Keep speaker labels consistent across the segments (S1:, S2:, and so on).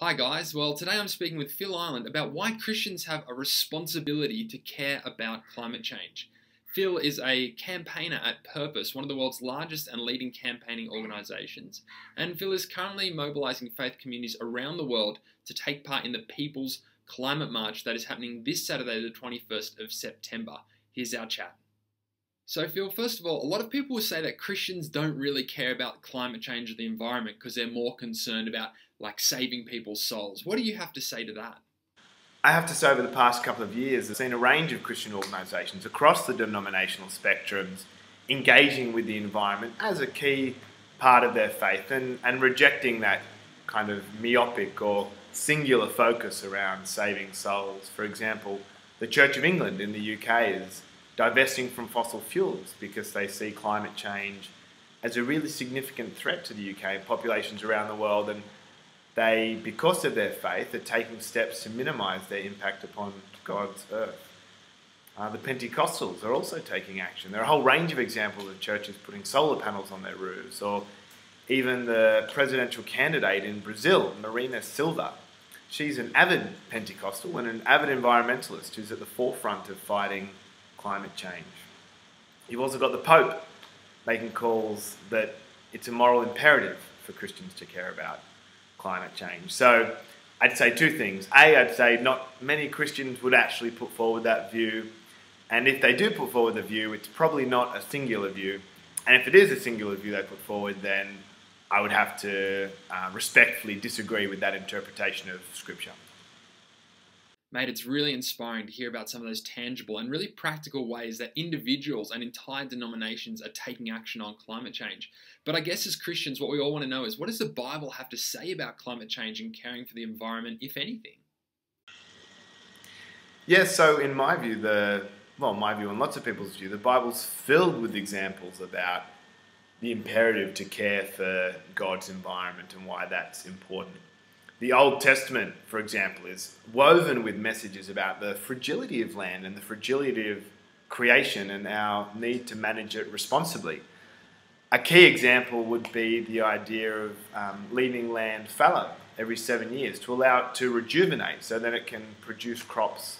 S1: Hi guys, well today I'm speaking with Phil Ireland about why Christians have a responsibility to care about climate change. Phil is a campaigner at Purpose, one of the world's largest and leading campaigning organisations, and Phil is currently mobilising faith communities around the world to take part in the People's Climate March that is happening this Saturday the 21st of September. Here's our chat. So Phil, first of all, a lot of people will say that Christians don't really care about climate change or the environment because they're more concerned about saving people's souls. What do you have to say to that?
S2: I have to say, over the past couple of years, I've seen a range of Christian organisations across the denominational spectrums engaging with the environment as a key part of their faith and rejecting that kind of myopic or singular focus around saving souls. For example, the Church of England in the UK is divesting from fossil fuels because they see climate change as a really significant threat to the UK and populations around the world, and they, because of their faith, are taking steps to minimise their impact upon God's earth. The Pentecostals are also taking action. There are a whole range of examples of churches putting solar panels on their roofs, or even the presidential candidate in Brazil, Marina Silva. She's an avid Pentecostal and an avid environmentalist who's at the forefront of fighting climate change. You've also got the Pope making calls that it's a moral imperative for Christians to care about climate change. So I'd say two things. A, I'd say not many Christians would actually put forward that view. And if they do put forward the view, it's probably not a singular view. And if it is a singular view they put forward, then I would have to respectfully disagree with that interpretation of Scripture.
S1: Mate, it's really inspiring to hear about some of those tangible and really practical ways that individuals and entire denominations are taking action on climate change. But I guess as Christians, what we all want to know is, what does the Bible have to say about climate change and caring for the environment, if anything?
S2: Yeah, so in my view, my view and lots of people's view, the Bible's filled with examples about the imperative to care for God's environment and why that's important. The Old Testament, for example, is woven with messages about the fragility of land and the fragility of creation and our need to manage it responsibly. A key example would be the idea of leaving land fallow every 7 years to allow it to rejuvenate so that it can produce crops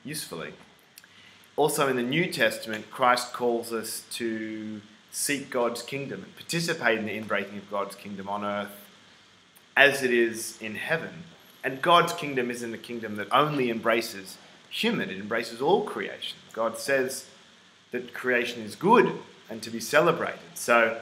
S2: usefully. Also in the New Testament, Christ calls us to seek God's kingdom and participate in the inbreaking of God's kingdom on earth as it is in heaven. And God's kingdom isn't a kingdom that only embraces human, it embraces all creation. God says that creation is good and to be celebrated. So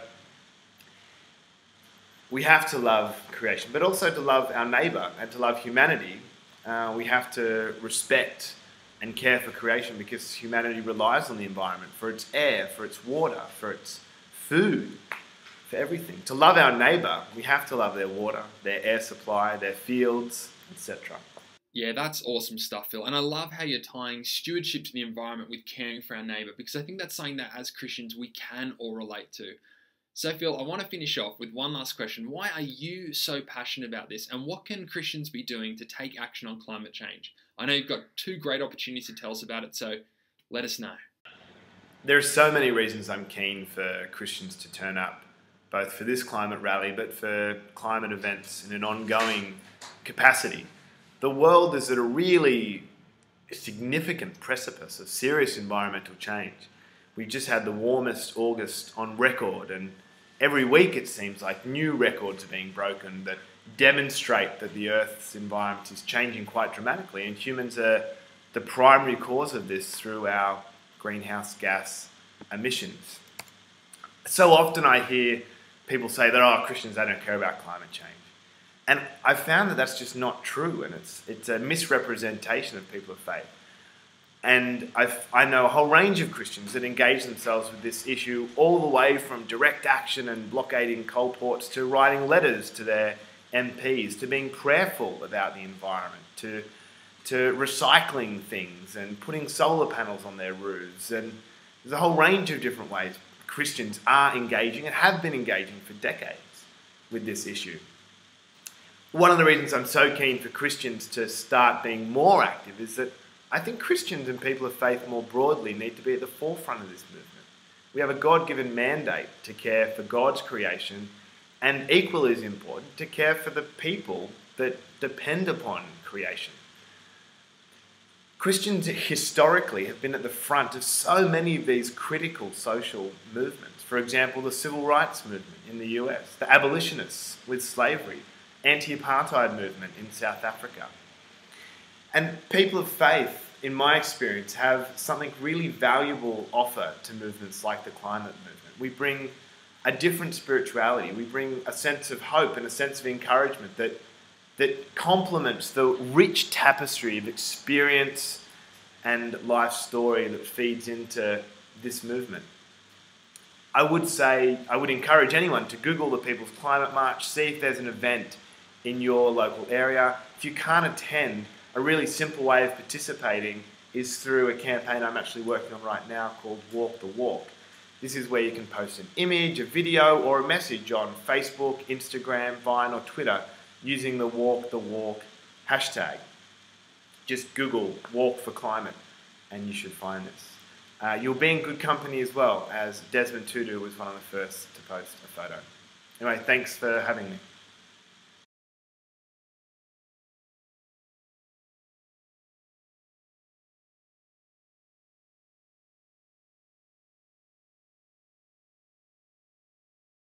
S2: we have to love creation, but also to love our neighbour and to love humanity. We have to respect and care for creation because humanity relies on the environment for its air, for its water, for its food, for everything. To love our neighbour, we have to love their water, their air supply, their fields, etc.
S1: Yeah, that's awesome stuff, Phil. And I love how you're tying stewardship to the environment with caring for our neighbour, because I think that's something that as Christians we can all relate to. So Phil, I want to finish off with one last question. Why are you so passionate about this, and what can Christians be doing to take action on climate change? I know you've got two great opportunities to tell us about it, so let us know.
S2: There are so many reasons I'm keen for Christians to turn up, both for this climate rally, but for climate events in an ongoing capacity. The world is at a really significant precipice of serious environmental change. We just had the warmest August on record, and every week it seems like new records are being broken that demonstrate that the Earth's environment is changing quite dramatically, and humans are the primary cause of this through our greenhouse gas emissions. So often I hear people say that, Christians, they don't care about climate change. And I've found that that's just not true, and it's a misrepresentation of people of faith. And I know a whole range of Christians that engage themselves with this issue all the way from direct action and blockading coal ports to writing letters to their MPs, to being prayerful about the environment, to recycling things and putting solar panels on their roofs. And there's a whole range of different ways Christians are engaging and have been engaging for decades with this issue. One of the reasons I'm so keen for Christians to start being more active is that I think Christians and people of faith more broadly need to be at the forefront of this movement. We have a God-given mandate to care for God's creation, and equally as important, to care for the people that depend upon creation. Christians historically have been at the front of so many of these critical social movements. For example, the civil rights movement in the US, the abolitionists with slavery, anti-apartheid movement in South Africa. And people of faith, in my experience, have something really valuable offer to movements like the climate movement. We bring a different spirituality. We bring a sense of hope and a sense of encouragement that complements the rich tapestry of experience and life story that feeds into this movement. I would encourage anyone to Google the People's Climate March, see if there's an event in your local area. If you can't attend, a really simple way of participating is through a campaign I'm actually working on right now called Walk the Walk. This is where you can post an image, a video, or a message on Facebook, Instagram, Vine, or Twitter using the Walk hashtag. Just Google Walk for Climate and you should find this. You'll be in good company as well, as Desmond Tutu was one of the first to post a photo. Anyway, thanks for having me.